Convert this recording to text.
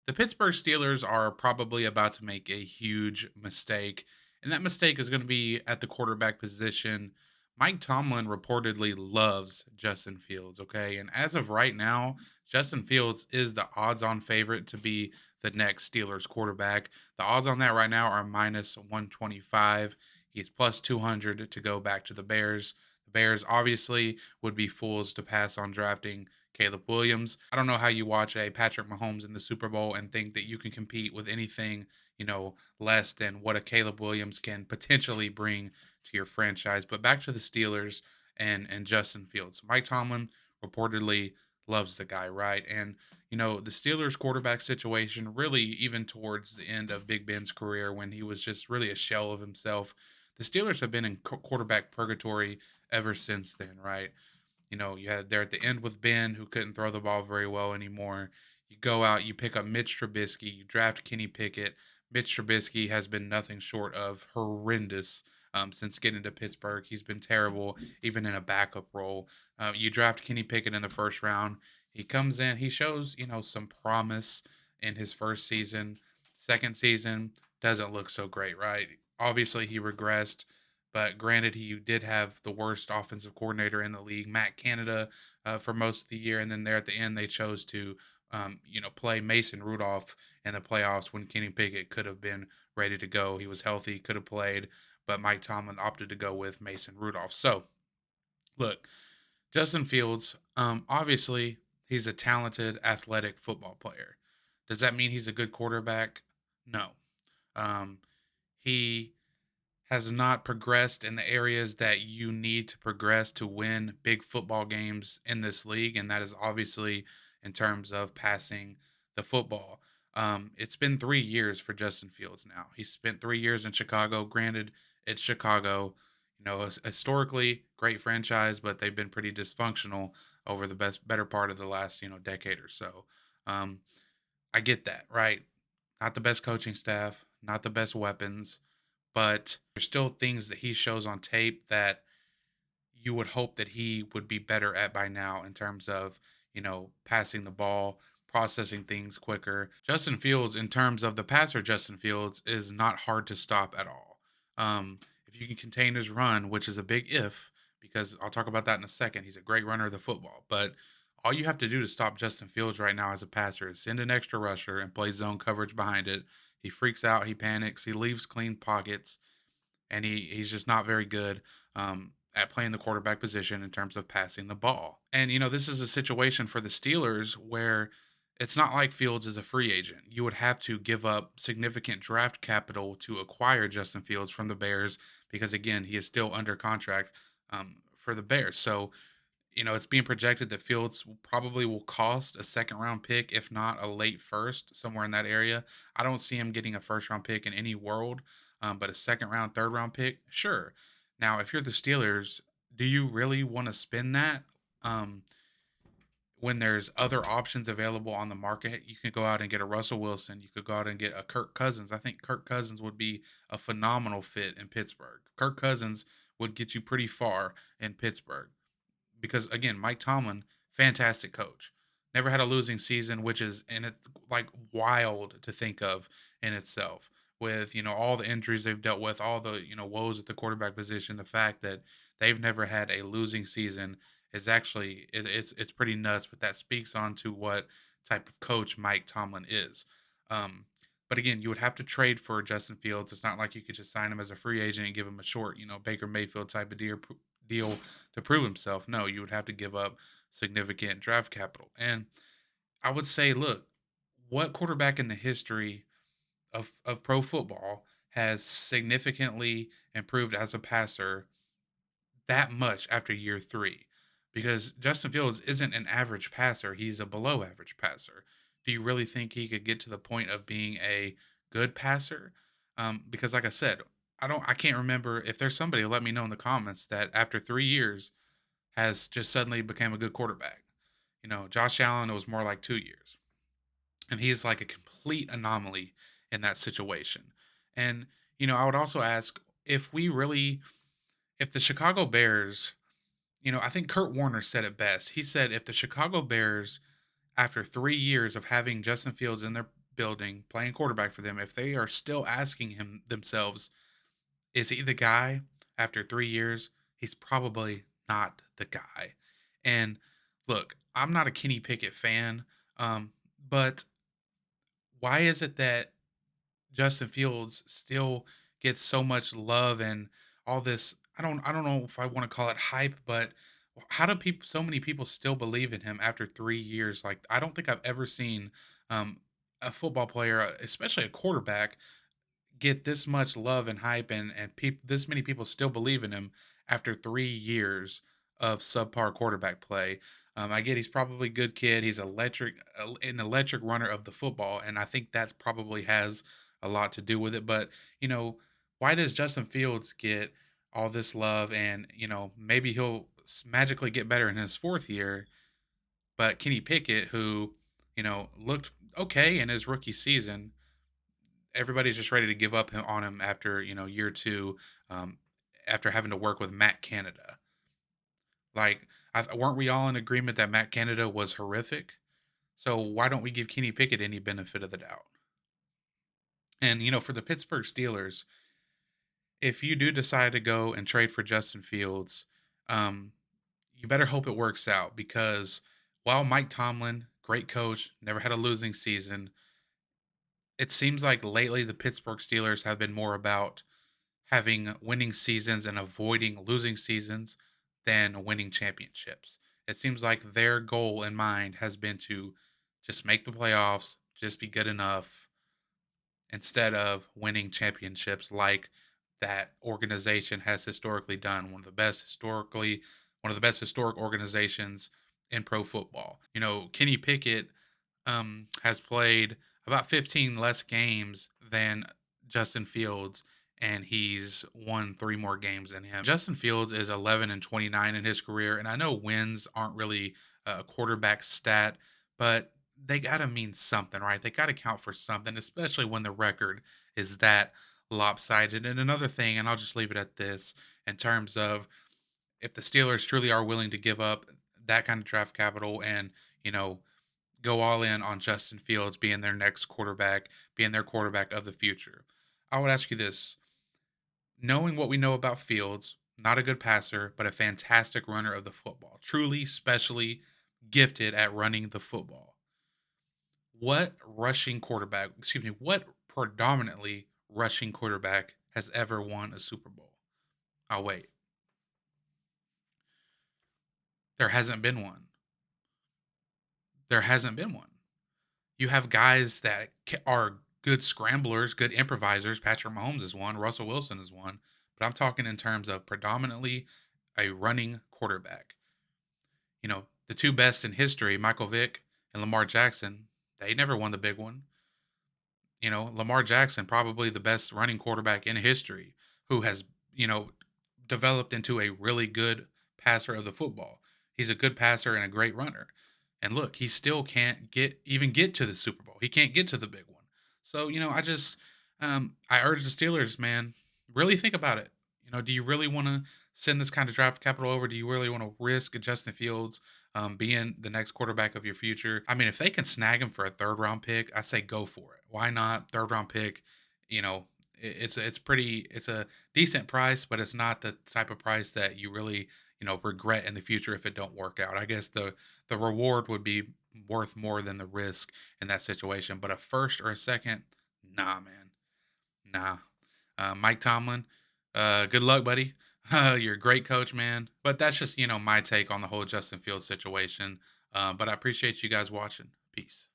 The Pittsburgh Steelers are probably about to make a huge mistake, and that mistake is going to be at the quarterback position. Mike Tomlin reportedly loves Justin Fields, okay? And as of right now, Justin Fields is the odds on favorite to be the next Steelers quarterback. The odds on that right now are minus 125. He's plus 200 to go back to the Bears. The Bears obviously would be fools to pass on drafting Caleb Williams. I don't know how you watch a Patrick Mahomes in the Super Bowl and think that you can compete with anything, less than what a Caleb Williams can potentially bring to your franchise. But back to the Steelers and Justin Fields. Mike Tomlin reportedly loves the guy, right? And the Steelers quarterback situation really even towards the end of Big Ben's career when he was just really a shell of himself. The Steelers have been in quarterback purgatory ever since then, right? You had there at the end with Ben, who couldn't throw the ball very well anymore. You go out, you pick up Mitch Trubisky, you draft Kenny Pickett. Mitch Trubisky has been nothing short of horrendous since getting to Pittsburgh. He's been terrible, even in a backup role. You draft Kenny Pickett in the first round. He comes in, he shows, some promise in his first season. Second season doesn't look so great, right? Obviously, he regressed. But granted, he did have the worst offensive coordinator in the league, Matt Canada, for most of the year, and then there at the end they chose to, play Mason Rudolph in the playoffs when Kenny Pickett could have been ready to go. He was healthy, could have played, but Mike Tomlin opted to go with Mason Rudolph. So, look, Justin Fields, obviously, he's a talented, athletic football player. Does that mean he's a good quarterback? No. Um, he has not progressed in the areas that you need to progress to win big football games in this league, and that is obviously in terms of passing the football. It's been 3 years for Justin Fields now. He spent 3 years in Chicago. Granted, it's Chicago. Historically great franchise, but they've been pretty dysfunctional over the better part of the last decade or so. Um, I get that, right? Not the best coaching staff, not the best weapons, but there's still things that he shows on tape that you would hope that he would be better at by now in terms of, passing the ball, processing things quicker. Justin Fields, in terms of the passer, Justin Fields is not hard to stop at all. If you can contain his run, which is a big if, because I'll talk about that in a second. He's a great runner of the football, but all you have to do to stop Justin Fields right now as a passer is send an extra rusher and play zone coverage behind it. He freaks out, he panics, he leaves clean pockets, and he's just not very good at playing the quarterback position in terms of passing the ball. And this is a situation for the Steelers where it's not like Fields is a free agent. You would have to give up significant draft capital to acquire Justin Fields from the Bears because again, he is still under contract for the Bears. So it's being projected that Fields probably will cost a second round pick, if not a late first, somewhere in that area. I don't see him getting a first round pick in any world, but a second round, third round pick, sure. Now, if you're the Steelers, do you really want to spend that? Um, when there's other options available on the market, you could go out and get a Russell Wilson. You could go out and get a Kirk Cousins. I think Kirk Cousins would be a phenomenal fit in Pittsburgh. Kirk Cousins would get you pretty far in Pittsburgh because again, Mike Tomlin, fantastic coach. Never had a losing season, which is and it's like wild to think of in itself. With all the injuries they've dealt with, all the woes at the quarterback position, the fact that they've never had a losing season is actually it's pretty nuts. But that speaks on to what type of coach Mike Tomlin is. Um, but again, you would have to trade for Justin Fields. It's not like you could just sign him as a free agent and give him a short, Baker Mayfield type of deal to prove himself. No, you would have to give up significant draft capital. And I would say, look, what quarterback in the history of pro football has significantly improved as a passer that much after year three? Because Justin Fields isn't an average passer, he's a below average passer. Do you really think he could get to the point of being a good passer? Because like I said, I can't remember if there's somebody let me know in the comments that after 3 years has just suddenly became a good quarterback. Josh Allen, it was more like 2 years. And he is like a complete anomaly in that situation. And, I would also ask if we really, if the Chicago Bears, I think Kurt Warner said it best. He said if the Chicago Bears, after 3 years of having Justin Fields in their building, playing quarterback for them, if they are still asking him themselves, is he the guy after 3 years? He's probably not the guy. And look, I'm not a Kenny Pickett fan, but why is it that Justin Fields still gets so much love and all this? I don't know if I want to call it hype, but how do people so many people still believe in him after 3 years? Like I don't think I've ever seen um, a football player, especially a quarterback, get this much love and hype and this many people still believe in him after 3 years of subpar quarterback play. I get he's probably a good kid. He's an electric runner of the football, and I think that probably has a lot to do with it. But you know, why does Justin Fields get all this love, and maybe he'll magically get better in his fourth year? But Kenny Pickett, who looked okay in his rookie season, everybody's just ready to give up on him after year two, um, after having to work with Matt Canada. Like, weren't we all in agreement that Matt Canada was horrific? So why don't we give Kenny Pickett any benefit of the doubt? And for the Pittsburgh Steelers, if you do decide to go and trade for Justin Fields, um, you better hope it works out because while Mike Tomlin, great coach, never had a losing season, it seems like lately the Pittsburgh Steelers have been more about having winning seasons and avoiding losing seasons than winning championships. It seems like their goal in mind has been to just make the playoffs, just be good enough instead of winning championships like that organization has historically done. One of the best historic organizations in pro football. Kenny Pickett has played about 15 less games than Justin Fields, and he's won three more games than him. Justin Fields is 11-29 in his career, and I know wins aren't really a quarterback stat, but they got to mean something, right? They got to count for something, especially when the record is that lopsided. And another thing, and I'll just leave it at this in terms of if the Steelers truly are willing to give up that kind of draft capital and, you know, go all in on Justin Fields being their next quarterback, being their quarterback of the future. I would ask you this, knowing what we know about Fields, not a good passer, but a fantastic runner of the football, truly, specially gifted at running the football. What predominantly rushing quarterback has ever won a Super Bowl? Oh, wait, there hasn't been one. There hasn't been one. You have guys that are good scramblers, good improvisers. Patrick Mahomes is one. Russell Wilson is one. But I'm talking in terms of predominantly a running quarterback. The two best in history, Michael Vick and Lamar Jackson, they never won the big one. Lamar Jackson, probably the best running quarterback in history, who has, you know, developed into a really good passer of the football. He's a good passer and a great runner. And look, he still can't get to the Super Bowl. He can't get to the big one. So, I urge the Steelers, man, really think about it. Do you really want to send this kind of draft capital over? Do you really want to risk Justin Fields being the next quarterback of your future? I mean, if they can snag him for a third round pick, I say go for it. Why not? Third round pick, you know, it's a decent price, but it's not the type of price that you really regret in the future if it don't work out. I guess the reward would be worth more than the risk in that situation. But a first or a second, nah, man, nah. Mike Tomlin, good luck, buddy. You're a great coach, man. But that's just my take on the whole Justin Fields situation. But I appreciate you guys watching. Peace.